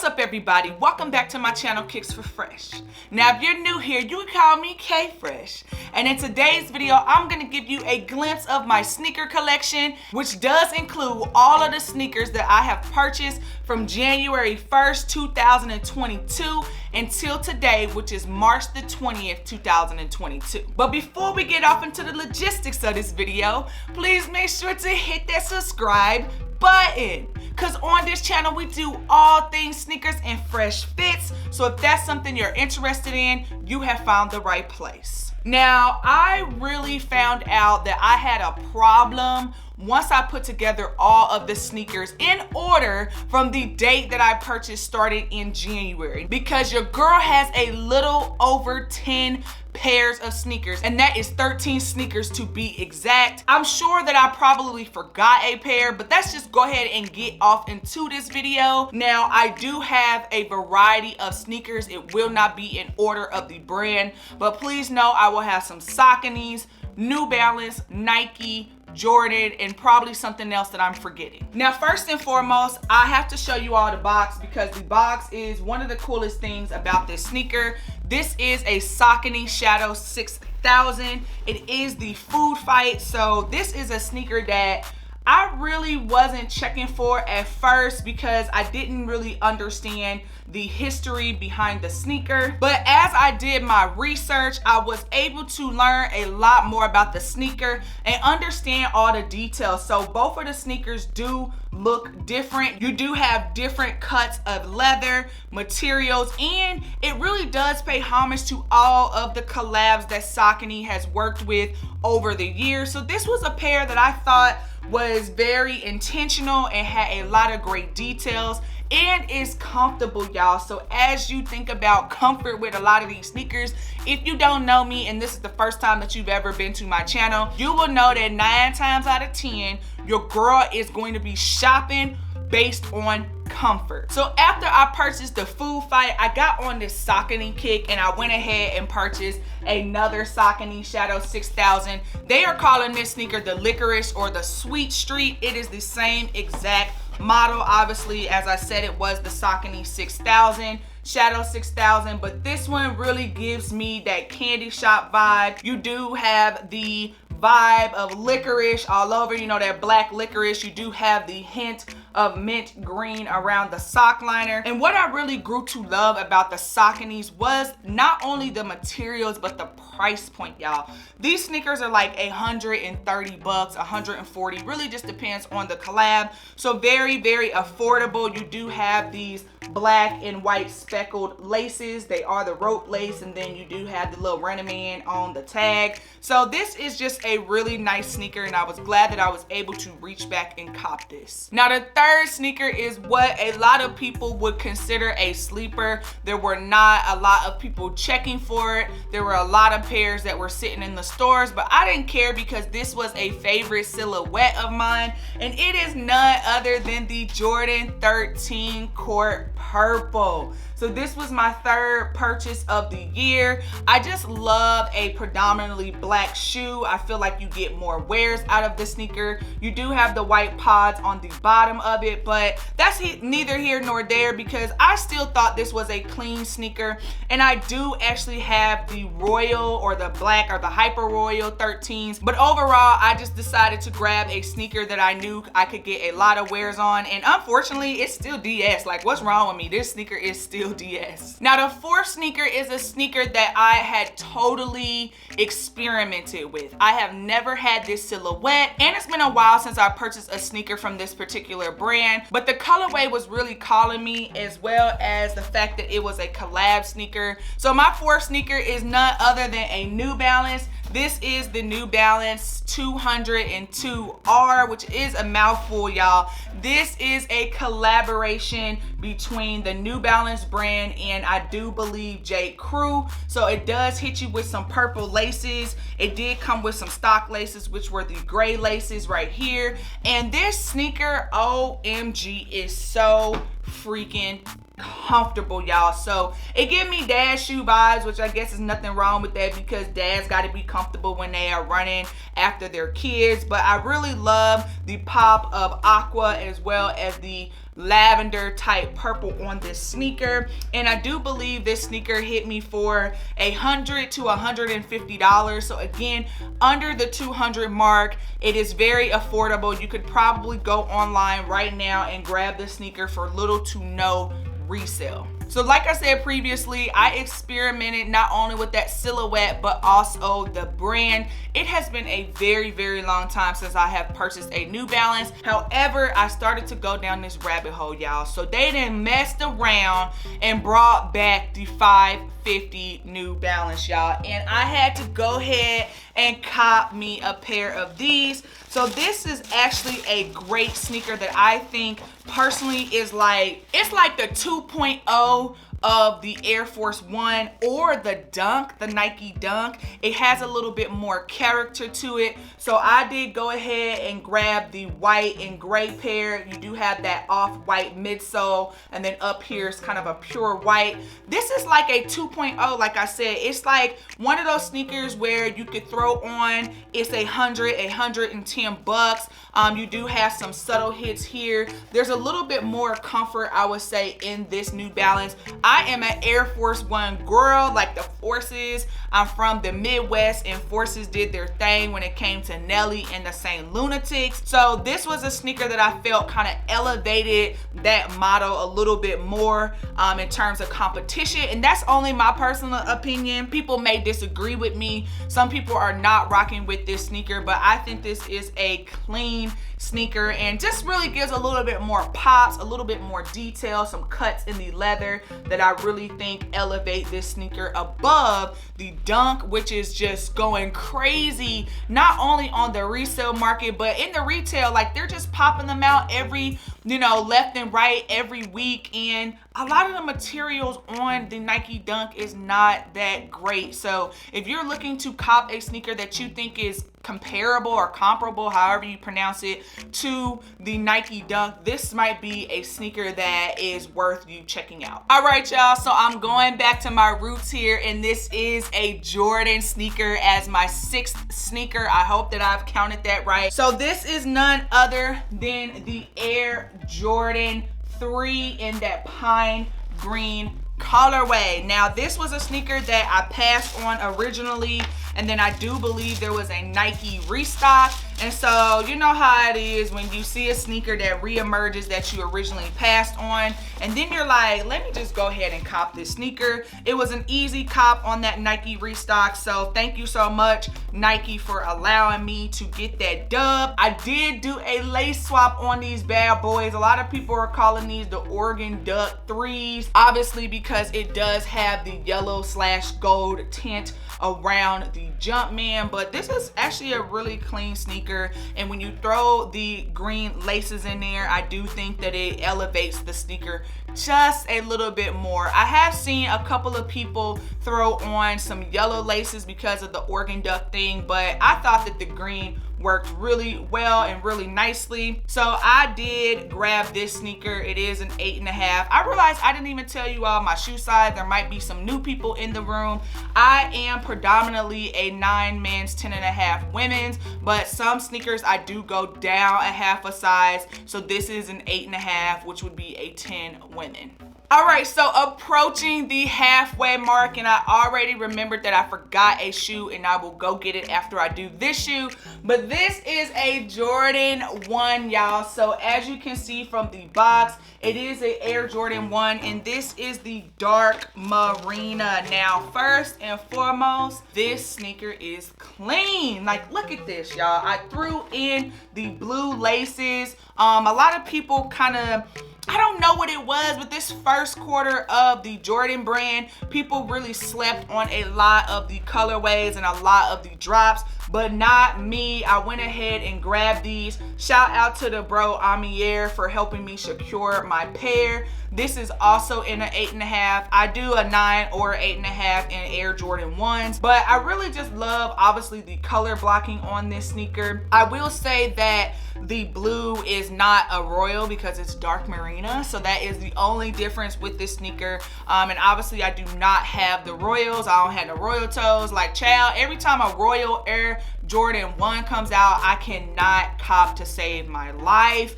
What's up, everybody? Welcome back to my channel, Kicks for Fresh. Now, if you're new here, you can call me K Fresh. And in today's video, I'm gonna give you a glimpse of my sneaker collection, which does include all of the sneakers that I have purchased from January 1st, 2022 until today, which is March the 20th, 2022. But before we get off into the logistics of this video, please make sure to hit that subscribe button, because on this channel we do all things sneakers and fresh fits. So if that's something you're interested in, you have found the right place. Now, I really found out that I had a problem once I put together all of the sneakers in order from the date that I purchased started in January, because your girl has a little over 10 pairs of sneakers, and that is 13 sneakers to be exact. I'm sure that I probably forgot a pair, but let's just go ahead and get off into this video. Now, I do have a variety of sneakers. It will not be in order of the brand, but please know I will have some Sauconys, New Balance, Nike, Jordan, and probably something else that I'm forgetting. Now, first and foremost, I have to show you all the box, because the box is one of the coolest things about this sneaker. This is a Saucony Shadow 6000. It is the food fight. So this is a sneaker that I really wasn't checking for at first because I didn't really understand the history behind the sneaker. But as I did my research, I was able to learn a lot more about the sneaker and understand all the details. So both of the sneakers do look different. You do have different cuts of leather, materials, and it really does pay homage to all of the collabs that Saucony has worked with over the years. So this was a pair that I thought was very intentional and had a lot of great details and is comfortable, y'all. So as you think about comfort with a lot of these sneakers, if you don't know me and this is the first time that you've ever been to my channel, you will know that 9 times out of 10, your girl is going to be shopping based on comfort. So after I purchased the food fight, I got on this Saucony kick and I went ahead and purchased another Saucony Shadow 6000. They are calling this sneaker the Licorice or the Sweet Street. It is the same exact model. Obviously, as I said, it was the Saucony 6000. Shadow 6000, but this one really gives me that candy shop vibe. You do have the vibe of licorice all over, you know, that black licorice. You do have the hint of mint green around the sock liner. And what I really grew to love about the Sauconys was not only the materials, but the price point, y'all. These sneakers are like $130, $140, really just depends on the collab. So very, very affordable. You do have these black and white speckled laces. They are the rope lace, and then you do have the little Running Man on the tag. So this is just a really nice sneaker, and I was glad that I was able to reach back and cop this. Now, the third sneaker is what a lot of people would consider a sleeper. There were not a lot of people checking for it. There were a lot of pairs that were sitting in the stores, but I didn't care because this was a favorite silhouette of mine, and it is none other than the Jordan 13 Court Purple. So this was my third purchase of the year. I just love a predominantly black shoe. I feel like you get more wears out of the sneaker. You do have the white pods on the bottom of it, but that's neither here nor there because I still thought this was a clean sneaker. And I do actually have the Royal or the black or the Hyper Royal 13s. But overall, I just decided to grab a sneaker that I knew I could get a lot of wears on. And unfortunately, it's still DS. Like, what's wrong with me? This sneaker is still DS. Now, the fourth sneaker is a sneaker that I had totally experimented with. I have never had this silhouette, and it's been a while since I purchased a sneaker from this particular brand, but the colorway was really calling me, as well as the fact that it was a collab sneaker. So my fourth sneaker is none other than a New Balance. This is the New Balance 202R, which is a mouthful, y'all. This is a collaboration between the New Balance brand and I do believe J. Crew. So it does hit you with some purple laces. It did come with some stock laces, which were the gray laces right here. And this sneaker, OMG, is so freaking comfortable, y'all. So it give me dad shoe vibes, which I guess is nothing wrong with that because dads got to be comfortable when they are running after their kids. But I really love the pop of aqua as well as the lavender type purple on this sneaker, and I do believe this sneaker hit me for $100 to $150. So again, under the 200 mark. It is very affordable. You could probably go online right now and grab the sneaker for little to no resale. So like I said previously, I experimented not only with that silhouette but also the brand. It has been a very, very long time since I have purchased a New Balance. However, I started to go down this rabbit hole, y'all. So they done messed around and brought back the 550 New Balance, y'all. And I had to go ahead and cop me a pair of these. So this is actually a great sneaker that I think personally is like, it's like the 2.0 of the Air Force One or the Dunk, the Nike Dunk. It has a little bit more character to it. So I did go ahead and grab the white and gray pair. You do have that off-white midsole, and then up here is kind of a pure white. This is like a 2.0, like I said. It's like one of those sneakers where you could throw on, it's $110. You do have some subtle hits here. There's a little bit more comfort, I would say, in this New Balance. I am an Air Force One girl, like the Forces. I'm from the Midwest, and Forces did their thing when it came to Nelly and the St. Lunatics. So this was a sneaker that I felt kind of elevated that motto a little bit more in terms of competition. And that's only my personal opinion. People may disagree with me. Some people are not rocking with this sneaker, but I think this is a clean sneaker and just really gives a little bit more pops, a little bit more detail, some cuts in the leather that I really think elevate this sneaker above the Dunk, which is just going crazy, not only on the resale market, but in the retail. Like, they're just popping them out every, left and right every week. And a lot of the materials on the Nike Dunk is not that great. So if you're looking to cop a sneaker that you think is comparable or comparable, however you pronounce it, to the Nike Dunk, this might be a sneaker that is worth you checking out. All right, y'all, so I'm going back to my roots here, and this is a Jordan sneaker as my 6th sneaker. I hope that I've counted that right. So this is none other than the Air Jordan 3 in that pine green colorway. Now, this was a sneaker that I passed on originally, and then I do believe there was a Nike restock. And so you know how it is when you see a sneaker that reemerges that you originally passed on, and then you're like, let me just go ahead and cop this sneaker. It was an easy cop on that Nike restock, so thank you so much, Nike, for allowing me to get that dub. I did do a lace swap on these bad boys. A lot of people are calling these the Oregon Duck 3s, obviously because it does have the yellow/gold tint around the Jumpman, but this is actually a really clean sneaker, and when you throw the green laces in there, I do think that it elevates the sneaker just a little bit more. I have seen a couple of people throw on some yellow laces because of the Oregon Duck thing, but I thought that the green worked really well and really nicely. So I did grab this sneaker. It is an 8.5. I realized I didn't even tell you all my shoe size. There might be some new people in the room. I am predominantly a 9 men's, 10.5 women's, but some sneakers I do go down a half a size. So this is an 8.5, which would be a 10 women. All right, so approaching the halfway mark, and I already remembered that I forgot a shoe, and I will go get it after I do this shoe. But this is a Jordan 1, y'all. So as you can see from the box, it is an Air Jordan 1, and this is the dark Marina. Now, first and foremost, this sneaker is clean. Like, look at this, y'all. I threw in the blue laces. A lot of people kind of, I don't know what it was, but this first quarter of the Jordan brand, people really slept on a lot of the colorways and a lot of the drops, but not me. I went ahead and grabbed these. Shout out to the bro Amier for helping me secure my pair. This is also in an 8.5. I do a 9 or 8.5 in Air Jordan 1s, but I really just love, obviously, the color blocking on this sneaker. I will say that the blue is not a royal because it's dark Marina, so that is the only difference with this sneaker. And obviously I do not have the royals. I don't have the royal toes. Like, child, every time a royal Air Jordan 1 comes out, I cannot cop to save my life.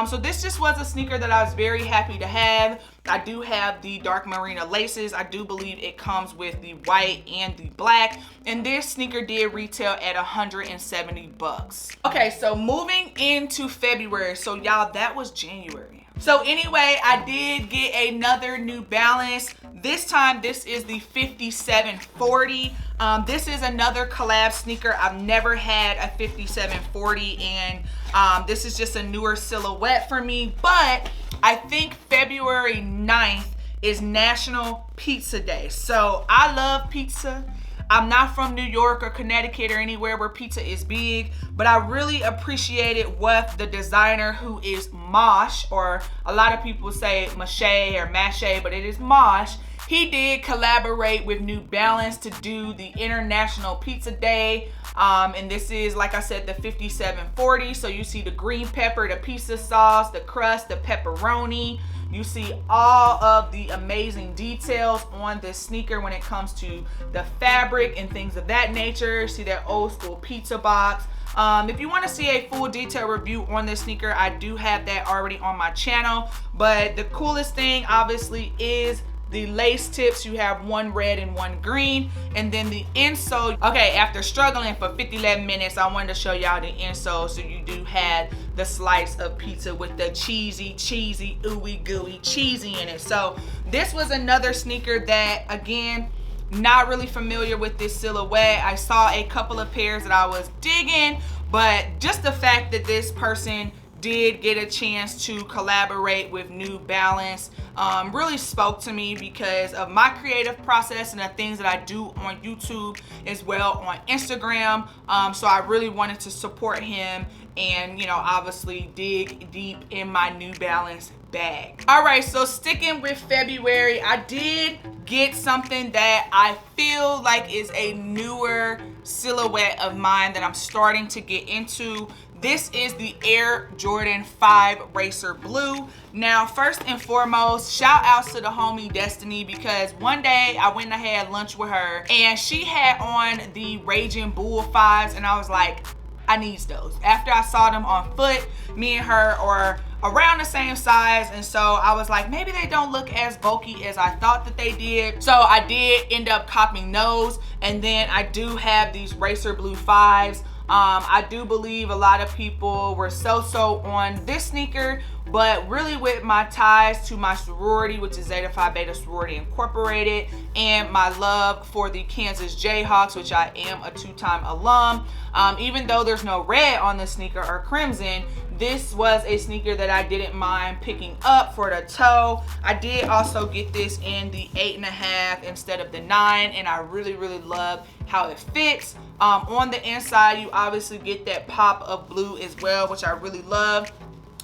So this just was a sneaker that I was very happy to have. I do have the dark Marina laces. I do believe it comes with the white and the black, and this sneaker did retail at 170 bucks. Okay, so moving into February. So y'all, that was January. So anyway, I did get another New Balance. This time, this is the 5740. This is another collab sneaker. I've never had a 5740, and this is just a newer silhouette for me. But I think February 9th is National Pizza Day. So I love pizza. I'm not from New York or Connecticut or anywhere where pizza is big, but I really appreciated what the designer, who is Mosh, or a lot of people say Mache or Mache, but it is Mosh. He did collaborate with New Balance to do the International Pizza Day. And this is, like I said, the 5740. So you see the green pepper, the pizza sauce, the crust, the pepperoni. You see all of the amazing details on this sneaker when it comes to the fabric and things of that nature. See that old school pizza box. If you want to see a full detailed review on this sneaker, I do have that already on my channel. But the coolest thing, obviously, is the lace tips. You have one red and one green, and then the insole. Okay, after struggling for 11 minutes, I wanted to show y'all the insole. So you do have the slice of pizza with the cheesy, ooey gooey cheesy in it. So this was another sneaker that, again, not really familiar with this silhouette. I saw a couple of pairs that I was digging, but just the fact that this person did get a chance to collaborate with New Balance really spoke to me because of my creative process and the things that I do on YouTube as well on Instagram. So I really wanted to support him and, you know, obviously dig deep in my New Balance bag. All right, so sticking with February, I did get something that I feel like is a newer silhouette of mine that I'm starting to get into. This is the Air Jordan 5 Racer Blue. Now, first and foremost, shout outs to the homie Destiny, because one day I went and I had lunch with her and she had on the Raging Bull 5s, and I was like, I need those. After I saw them on foot, me and her are around the same size, and so I was like, maybe they don't look as bulky as I thought that they did. So I did end up copying those, and then I do have these Racer Blue 5s. I do believe a lot of people were so on this sneaker, but really with my ties to my sorority, which is Zeta Phi Beta Sorority Incorporated, and my love for the Kansas Jayhawks, which I am a 2-time alum, even though there's no red on the sneaker or crimson, this was a sneaker that I didn't mind picking up for the toe. I did also get this in the 8.5 instead of the 9, and I really love how it fits. On the inside, you obviously get that pop of blue as well, which I really love.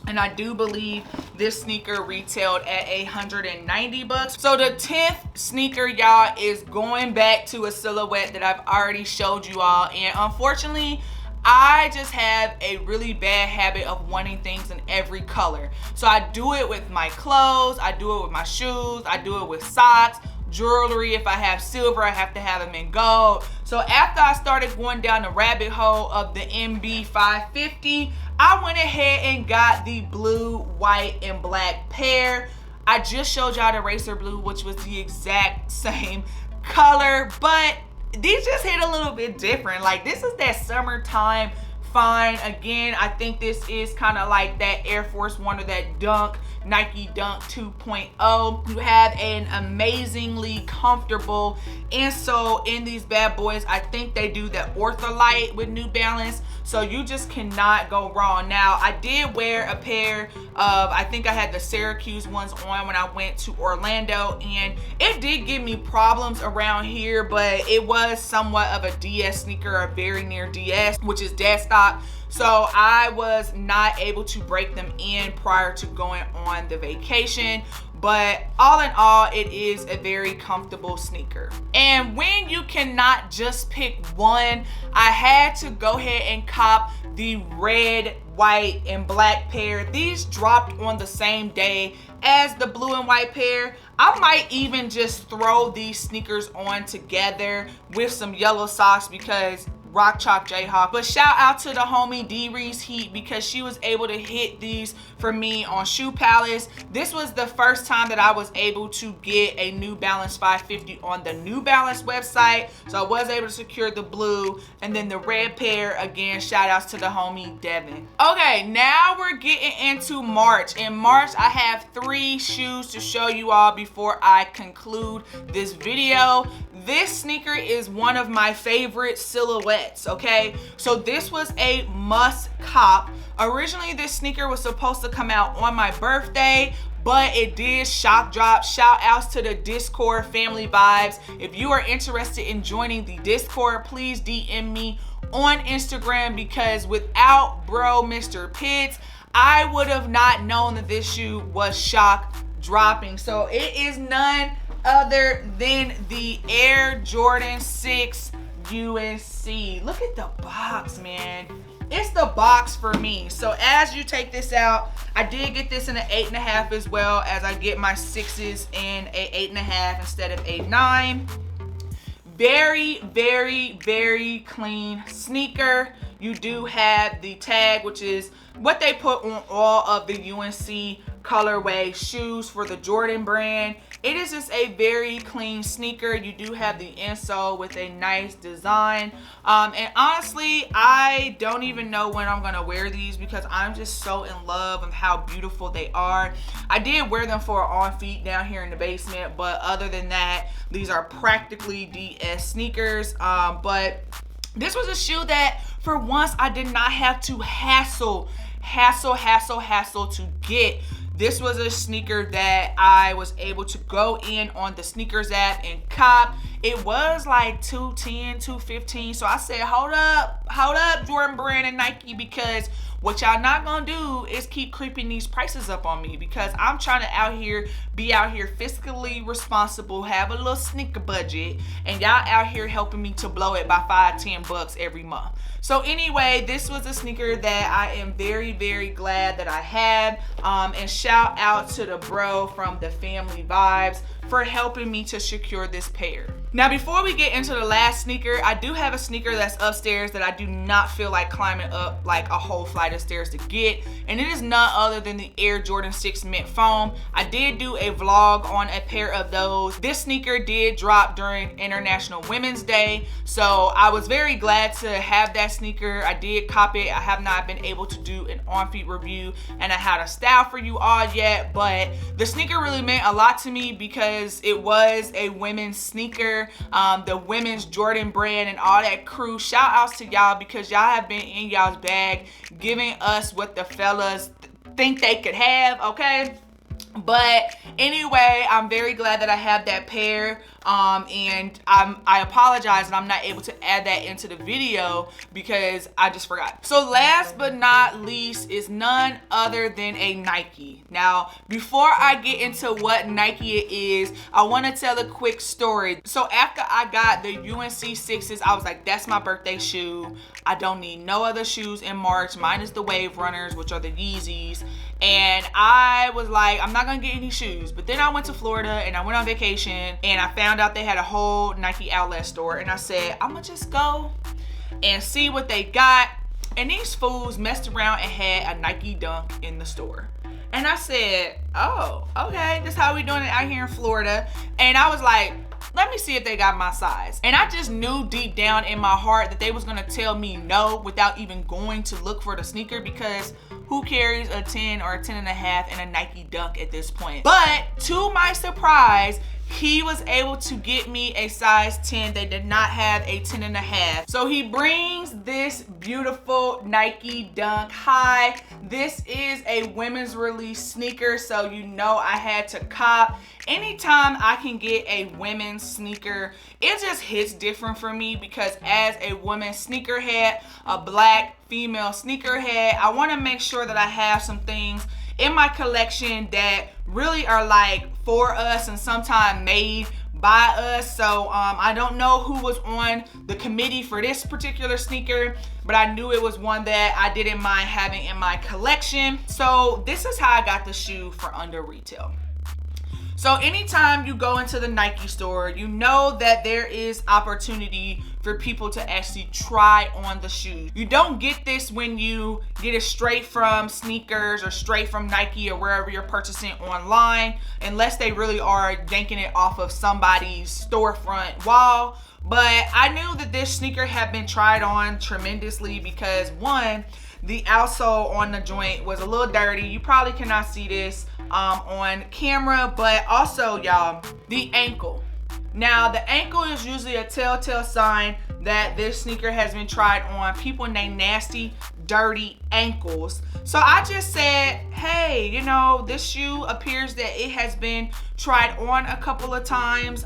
And I do believe this sneaker retailed at 190 bucks. So the 10th sneaker, y'all, is going back to a silhouette that I've already showed you all. And unfortunately, I just have a really bad habit of wanting things in every color. So I do it with my clothes, I do it with my shoes, I do it with socks, jewelry. If I have silver, I have to have them in gold. So after I started going down the rabbit hole of the MB 550, I went ahead and got the blue, white, and black pair. I just showed y'all the Racer Blue, which was the exact same color, but these just hit a little bit different. Like, this is that summertime fine. Again, I think this is kind of like that Air Force One or that Dunk, Nike Dunk 2.0. You have an amazingly comfortable insole in these bad boys. I think they do the Ortholite with New Balance, so you just cannot go wrong. Now, I did wear a pair of, I think I had the Syracuse ones on when I went to Orlando, and it did give me problems around here, but it was somewhat of a DS sneaker, or very near DS, which is dead stock. So I was not able to break them in prior to going on the vacation. but all in all, it is a very comfortable sneaker. And when you cannot just pick one, I had to go ahead and cop the red, white, and black pair. These dropped on the same day as the blue and white pair. I might even just throw these sneakers on together with some yellow socks because Rock Chalk Jayhawk. But shout out to the homie D Reese Heat because she was able to hit these for me on Shoe Palace. This was the first time that I was able to get a New Balance 550 on the New Balance website. So I was able to secure the blue, and then the red pair, again, shout outs to the homie Devin. Okay, now we're getting into March. In March, I have 3 shoes to show you all before I conclude this video. This sneaker is one of my favorite silhouettes, okay? So this was a must cop. Originally, this sneaker was supposed to come out on my birthday, but it did shock drop. Shout outs to the Discord family vibes. If you are interested in joining the Discord, please DM me on Instagram, because without bro Mr. Pitts, I would have not known that this shoe was shock dropping. So it is none other than the Air Jordan 6 UNC. Look at the box, man. It's the box for me. So as you take this out, I did get this in an 8.5 as well, as I get my 6s in a 8.5 instead of a 9. Very, very, very clean sneaker. You do have the tag, which is what they put on all of the UNC colorway shoes for the Jordan brand. It is just a very clean sneaker. You do have the insole with a nice design. And honestly, I don't even know when I'm gonna wear these because I'm just so in love with how beautiful they are. I did wear them for on feet down here in the basement, but other than that, these are practically DS sneakers. But this was a shoe that for once I did not have to hassle to get. This was a sneaker that I was able to go in on the sneakers app and cop. It was like $210, $215. So I said, hold up, Jordan brand and Nike, because what y'all not gonna do is keep creeping these prices up on me, because I'm trying to be out here fiscally responsible, have a little sneaker budget, and y'all out here helping me to blow it by $5-10 every month. So anyway, this was a sneaker that I am very, very glad that I had. And shout out to the bro from the family vibes for helping me to secure this pair. Now, before we get into the last sneaker, I do have a sneaker that's upstairs that I do not feel like climbing up like a whole flight of stairs to get, and it is none other than the Air Jordan 6 Mint Foam. I did do a vlog on a pair of those. This sneaker did drop during International Women's Day, so I was very glad to have that sneaker. I did cop it. I have not been able to do an on-feet review and I had a style for you all yet, but the sneaker really meant a lot to me because it was a women's sneaker. The women's Jordan brand and all that crew, shout outs to y'all, because y'all have been in y'all's bag giving us what the fellas think they could have, okay? But anyway, I'm very glad that I have that pair. And I apologize that I'm not able to add that into the video because I just forgot. So last but not least is none other than a Nike. Now, before I get into what Nike it is, I want to tell a quick story. So after I got the UNC 6s, I was like, that's my birthday shoe. I don't need no other shoes in March. Mine is the Wave Runners, which are the Yeezys. And I was like, I'm not gonna get any shoes. But then I went to Florida and I went on vacation and I found out they had a whole Nike outlet store, and I said, I'm gonna just go and see what they got. And these fools messed around and had a Nike Dunk in the store. And I said, oh, okay, this is how we doing it out here in Florida. And I was like, let me see if they got my size. And I just knew deep down in my heart that they was gonna tell me no without even going to look for the sneaker, because who carries a 10 or a 10 and a half in a Nike Dunk at this point? But to my surprise, he was able to get me a size 10. They did not have a 10 and a half. So he brings this beautiful Nike Dunk High. This is a women's release sneaker, so you know I had to cop. Anytime I can get a women's sneaker, it just hits different for me, because as a women's sneakerhead, a black female sneakerhead, I want to make sure that I have some things in my collection that really are like for us and sometimes made by us. So I don't know who was on the committee for this particular sneaker, but I knew it was one that I didn't mind having in my collection. So this is how I got the shoe for under retail. So anytime you go into the Nike store, you know that there is opportunity for people to actually try on the shoes. You don't get this when you get it straight from sneakers or straight from Nike or wherever you're purchasing online, unless they really are yanking it off of somebody's storefront wall. But I knew that this sneaker had been tried on tremendously because one, the outsole on the joint was a little dirty. You probably cannot see this on camera, but also y'all, the ankle. Now the ankle is usually a telltale sign that this sneaker has been tried on. People name nasty, dirty ankles. So I just said, hey, you know, this shoe appears that it has been tried on a couple of times.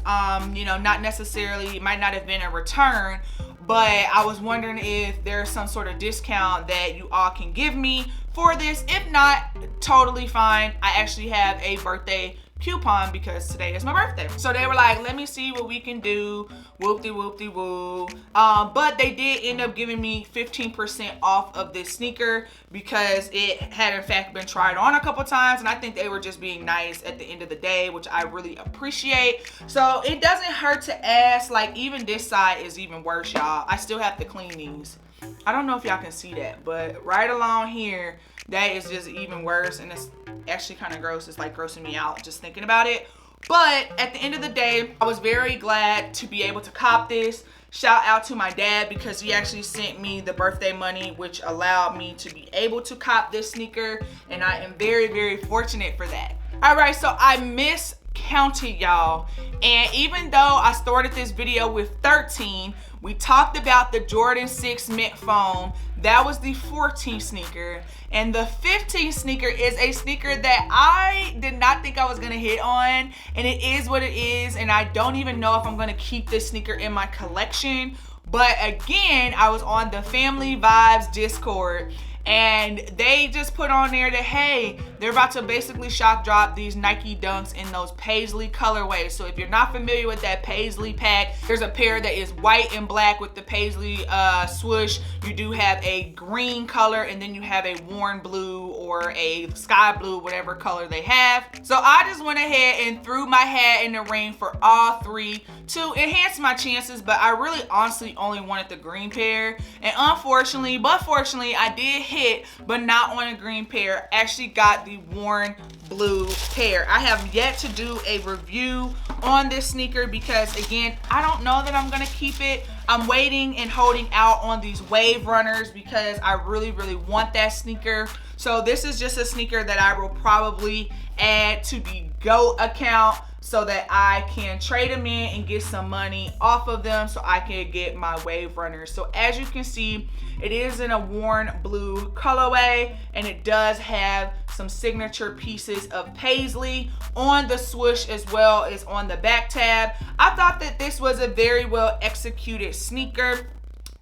You know, not necessarily, it might not have been a return, but I was wondering if there's some sort of discount that you all can give me for this. If not, totally fine. I actually have a birthday coupon because today is my birthday. So they were like, let me see what we can do, whoop-de-whoop-de-woo. But they did end up giving me 15% off of this sneaker because it had in fact been tried on a couple times, and I think they were just being nice at the end of the day, which I really appreciate. So it doesn't hurt to ask. Like, even this side is even worse, y'all. I still have to clean these. I don't know if y'all can see that, but right along here, that is just even worse, and it's actually kind of gross. It's like grossing me out just thinking about it. But at the end of the day, I was very glad to be able to cop this. Shout out to my dad because he actually sent me the birthday money, which allowed me to be able to cop this sneaker, and I am very, very fortunate for that. All right, so I miscounted, y'all, and even though I started this video with 13, we talked about the Jordan 6 mint foam. That was the 14th sneaker, and the 15th sneaker is a sneaker that I did not think I was gonna hit on, and it is what it is, and I don't even know if I'm gonna keep this sneaker in my collection. But again, I was on the Family Vibes Discord, and they just put on there that, hey, they're about to basically shock drop these Nike Dunks in those Paisley colorways. So if you're not familiar with that Paisley pack, there's a pair that is white and black with the Paisley swoosh. You do have a green color, and then you have a worn blue or a sky blue, whatever color they have. So I just went ahead and threw my hat in the ring for all three to enhance my chances, but I really honestly only wanted the green pair. And unfortunately, but fortunately, I did hit, but not on a green pair. Actually got the worn blue pair. I have yet to do a review on this sneaker because, again, I don't know that I'm gonna keep it. I'm waiting and holding out on these Wave Runners because I really, really want that sneaker. So this is just a sneaker that I will probably add to the GOAT account so that I can trade them in and get some money off of them so I can get my Wave Runners. So as you can see, it is in a worn blue colorway, and it does have some signature pieces of Paisley on the swoosh as well as on the back tab. I thought that this was a very well executed sneaker.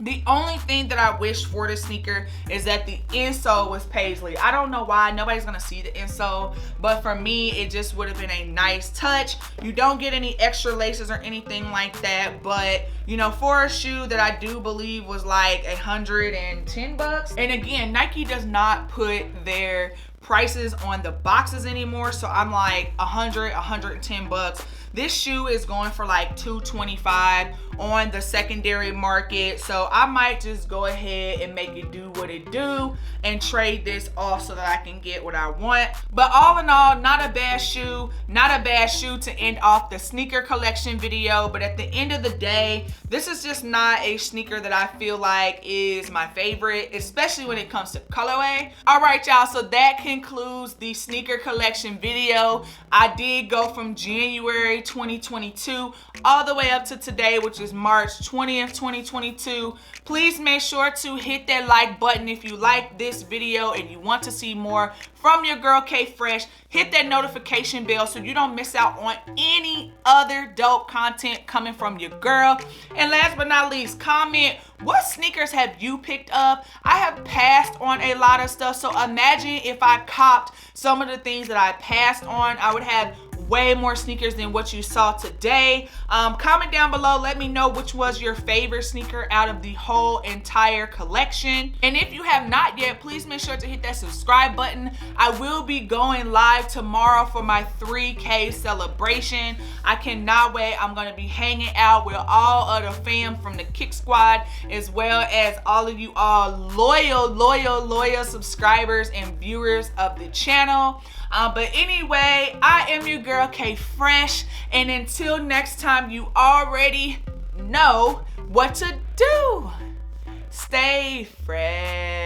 The only thing that I wish for this sneaker is that the insole was Paisley. I don't know why, nobody's gonna see the insole, but for me, it just would have been a nice touch. You don't get any extra laces or anything like that, but you know, for a shoe that I do believe was like $110. And again, Nike does not put their prices on the boxes anymore, so I'm like $110. This shoe is going for like $225 on the secondary market, so I might just go ahead and make it do what it do and trade this off so that I can get what I want. But all in all, not a bad shoe, not a bad shoe to end off the sneaker collection video. But at the end of the day, this is just not a sneaker that I feel like is my favorite, especially when it comes to colorway. All right, y'all, so that concludes the sneaker collection video. I did go from January 2022 all the way up to today, which is March 20th, 2022. Please make sure to hit that like button if you like this video and you want to see more from your girl K Fresh. Hit that notification bell so you don't miss out on any other dope content coming from your girl. And last but not least, comment What sneakers have you picked up? I have passed on a lot of stuff, so imagine if I copped some of the things that I passed on, I would have way more sneakers than what you saw today. Comment down below, let me know which was your favorite sneaker out of the whole entire collection. And if you have not yet, please make sure to hit that subscribe button. I will be going live tomorrow for my 3K celebration. I cannot wait. I'm gonna be hanging out with all of the fam from the Kick Squad, as well as all of you all loyal subscribers and viewers of the channel. But anyway, I am your girl K Fresh, and until next time, you already know what to do. Stay fresh.